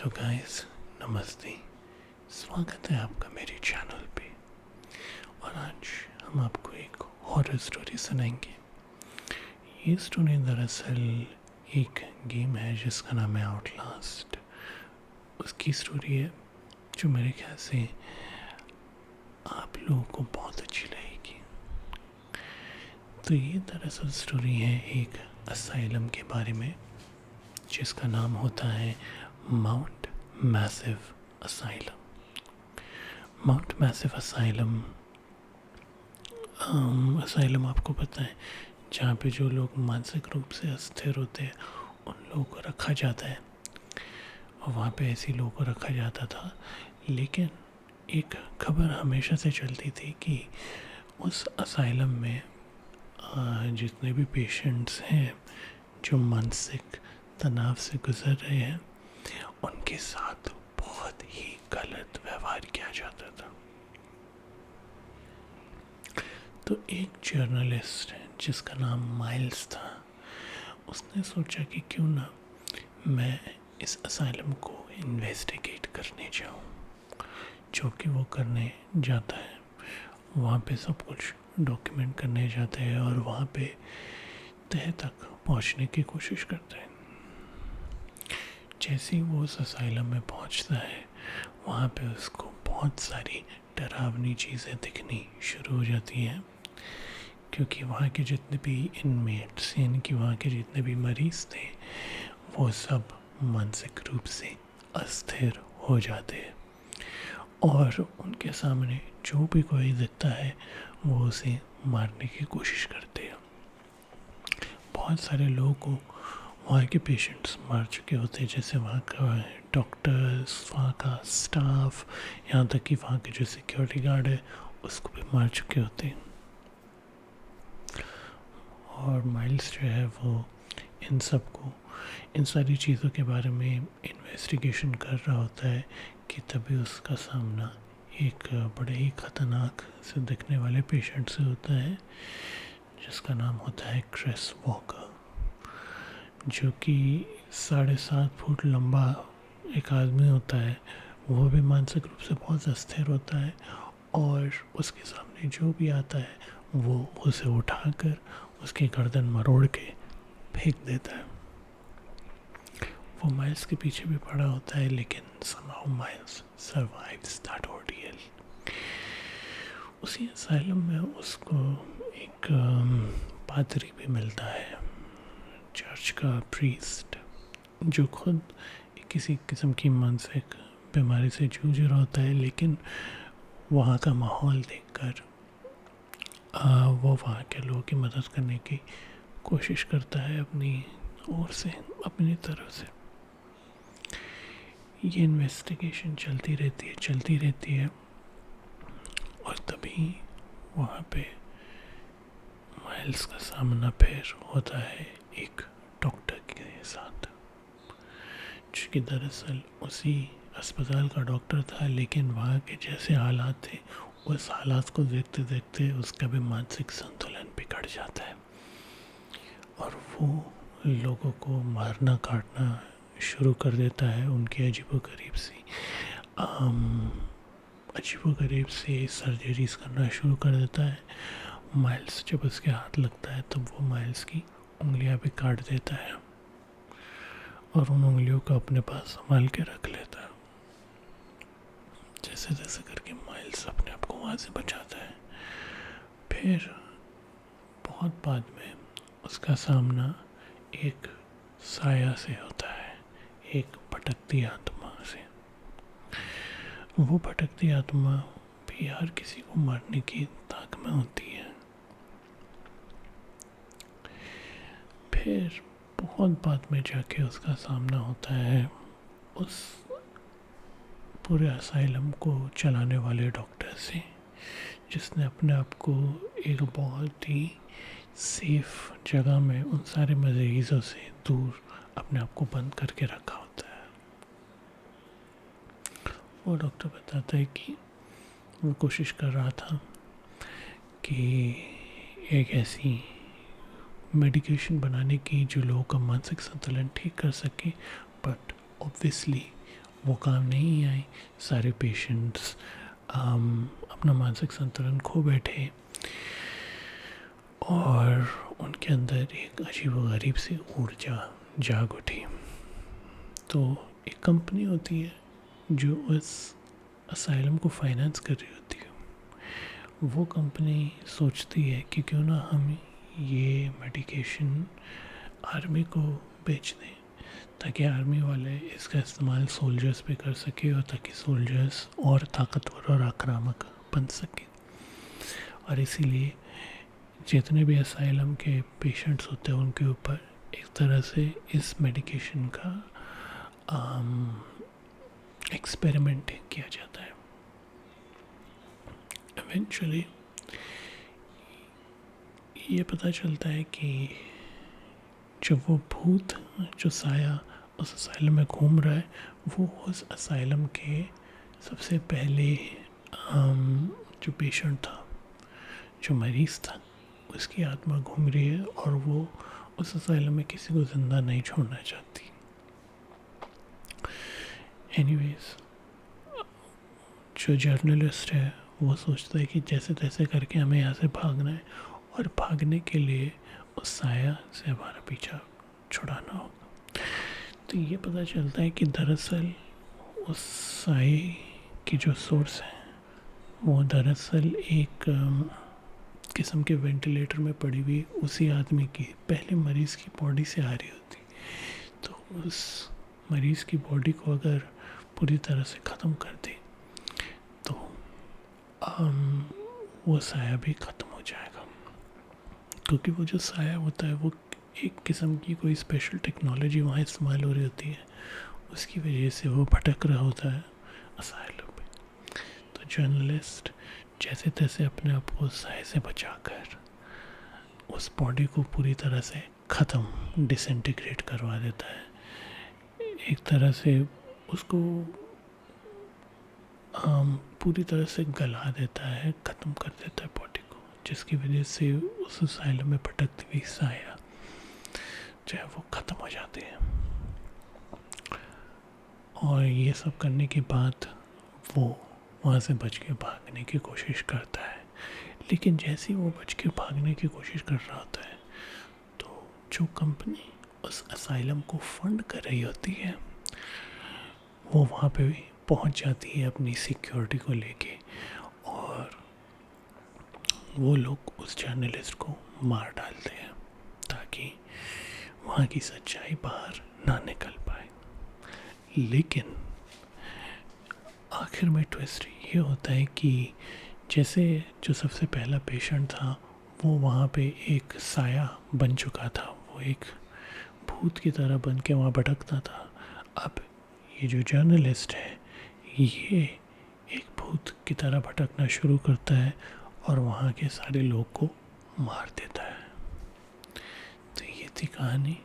Hello guys, नमस्ते। स्वागत है आपका मेरे चैनल पे। और आज हम आपको एक हॉरर स्टोरी सुनाएंगे। ये स्टोरी दरअसल एक गेम है जिसका नाम है आउटलास्ट। उसकी स्टोरी है जो मेरे ख्याल से आप लोगों को बहुत अच्छी लगेगी। तो ये दरअसल स्टोरी है एक असाइलम के बारे में जिसका नाम होता है mount massive asylum. Mount massive asylum आपको पता है, जहाँ पे जो लोग मानसिक रूप से अस्थिर होते हैं उन लोगों को रखा जाता है। और वहाँ पे ऐसे लोगों को रखा जाता था। लेकिन एक खबर हमेशा से चलती थी कि उस असाइलम में जितने भी पेशेंट्स हैं जो मानसिक तनाव से गुजर रहे हैं उनके साथ बहुत ही गलत व्यवहार किया जाता था। तो एक जर्नलिस्ट जिसका नाम माइल्स था, उसने सोचा कि क्यों ना मैं इस असाइलम को इन्वेस्टिगेट करने जाऊं। जो कि वो करने जाता है, वहाँ पे सब कुछ डॉक्यूमेंट करने जाते हैं और वहाँ पे तह तक पहुँचने की कोशिश करते हैं। जैसे ही वो उस असाइलम में पहुँचता है, वहाँ पे उसको बहुत सारी डरावनी चीज़ें दिखनी शुरू हो जाती हैं। क्योंकि वहाँ के जितने भी इनमेट्स यानी कि वहाँ के जितने भी मरीज़ थे वो सब मानसिक रूप से अस्थिर हो जाते हैं और उनके सामने जो भी कोई दिखता है वो उसे मारने की कोशिश करते हैं। बहुत सारे लोगों को वहाँ के पेशेंट्स मार चुके होते हैं, जैसे वहाँ का डॉक्टर्स, वहाँ का स्टाफ, यहाँ तक कि वहाँ के जो सिक्योरिटी गार्ड है उसको भी मार चुके होते हैं। और माइल्स जो है वो इन सारी चीज़ों के बारे में इन्वेस्टिगेशन कर रहा होता है कि तभी उसका सामना एक बड़े ही ख़तरनाक से दिखने वाले पेशेंट से होता है जिसका नाम होता है क्रिस वॉकर, जो कि 7.5 फुट लंबा एक आदमी होता है। वो भी मानसिक रूप से बहुत अस्थिर होता है और उसके सामने जो भी आता है वो उसे उठाकर उसकी गर्दन मरोड़ के फेंक देता है। वो माइल्स के पीछे भी पड़ा होता है, लेकिन somehow miles survives that ordeal। उसी असाइलम में उसको एक पादरी भी मिलता है, चर्च का प्रीस्ट, जो खुद किसी किस्म की मानसिक बीमारी से जूझ रहा होता है। लेकिन वहाँ का माहौल देखकर वो वहाँ के लोगों की मदद करने की कोशिश करता है अपनी ओर से, अपनी तरफ से। ये इन्वेस्टिगेशन चलती रहती है और तभी वहाँ पे माइल्स का सामना फिर होता है एक डॉक्टर के साथ, जो कि दरअसल उसी अस्पताल का डॉक्टर था। लेकिन वहाँ के जैसे हालात थे, उस हालात को देखते देखते उसका भी मानसिक संतुलन बिगड़ जाता है और वो लोगों को मारना काटना शुरू कर देता है। उनकी अजीबोगरीब से सर्जरीज करना शुरू कर देता है। माइल्स जब उसके हाथ लगता है तब वो माइल्स की उंगलियां भी काट देता है और उन उंगलियों को अपने पास संभाल के रख लेता है। जैसे जैसे करके माइल्स अपने आप को वहाँ से बचाता है। फिर बहुत बाद में उसका सामना एक साया से होता है, एक भटकती आत्मा से। वो भटकती आत्मा भी हर किसी को मारने की ताक में होती है। फिर बहुत बाद में जाके उसका सामना होता है उस पूरे असाइलम को चलाने वाले डॉक्टर से, जिसने अपने आप को एक बहुत ही सेफ जगह में उन सारे मरीजों से दूर अपने आप को बंद करके रखा होता है। वो डॉक्टर बताता है कि वो कोशिश कर रहा था कि एक ऐसी मेडिकेशन बनाने की जो लोगों का मानसिक संतुलन ठीक कर सके, बट ऑब्वियसली वो काम नहीं आई। सारे पेशेंट्स अपना मानसिक संतुलन खो बैठे और उनके अंदर एक अजीब व गरीब सी ऊर्जा जाग उठी। तो एक कंपनी होती है जो उस असाइलम को फाइनेंस कर रही होती है। वो कंपनी सोचती है कि क्यों ना हम ये मेडिकेशन आर्मी को बेच दें, ताकि आर्मी वाले इसका इस्तेमाल सोल्जर्स पे कर सके और ताकि सोल्जर्स और ताकतवर और आक्रामक बन सके। और इसीलिए जितने भी असाइलम के पेशेंट्स होते हैं उनके ऊपर एक तरह से इस मेडिकेशन का एक्सपेरिमेंट किया जाता है। इवेंचुअली ये पता चलता है कि जब वो भूत, जो साया उस असाइलम में घूम रहा है, वो उस असाइलम के सबसे पहले जो पेशेंट था, जो मरीज़ था, उसकी आत्मा घूम रही है और वो उस असाइलम में किसी को ज़िंदा नहीं छोड़ना चाहती। एनीवेज, जो जर्नलिस्ट है वो सोचता है कि जैसे तैसे करके हमें यहाँ से भागना है और भागने के लिए उस साया से हमारा पीछा छुड़ाना होगा। तो ये पता चलता है कि दरअसल उस साए की जो सोर्स है वो दरअसल एक किस्म के वेंटिलेटर में पड़ी हुई उसी आदमी की पहले मरीज़ की बॉडी से आ रही होती। तो उस मरीज़ की बॉडी को अगर पूरी तरह से ख़त्म कर दे तो वो साया भी ख़त्म हो जाएगा, क्योंकि वो जो साया होता है वो एक किस्म की कोई स्पेशल टेक्नोलॉजी वहाँ इस्तेमाल हो रही होती है, उसकी वजह से वो भटक रहा होता है असाइलम में। तो जर्नलिस्ट जैसे तैसे अपने आप को साए से बचाकर उस बॉडी को पूरी तरह से ख़त्म, डिसइंटीग्रेट करवा देता है। एक तरह से उसको पूरी तरह से गला देता है, ख़त्म कर देता है बॉडी को, जिसकी वजह से उस असाइलम में भटकती हुई साया जो है वो ख़त्म हो जाती है। और ये सब करने के बाद वो वहाँ से बच के भागने की कोशिश करता है। लेकिन जैसे ही वो बच के भागने की कोशिश कर रहा होता है तो जो कंपनी उस असाइलम को फंड कर रही होती है वो वहाँ पे भी पहुँच जाती है अपनी सिक्योरिटी को लेके, और वो लोग उस जर्नलिस्ट को मार डालते हैं ताकि वहाँ की सच्चाई बाहर ना निकल पाए। लेकिन आखिर में ट्विस्ट ये होता है कि जैसे जो सबसे पहला पेशेंट था वो वहाँ पे एक साया बन चुका था, वो एक भूत की तरह बन के वहाँ भटकता था। अब ये जो जर्नलिस्ट है ये एक भूत की तरह भटकना शुरू करता है और वहाँ के सारे लोग को मार देता है। तो ये थी कहानी।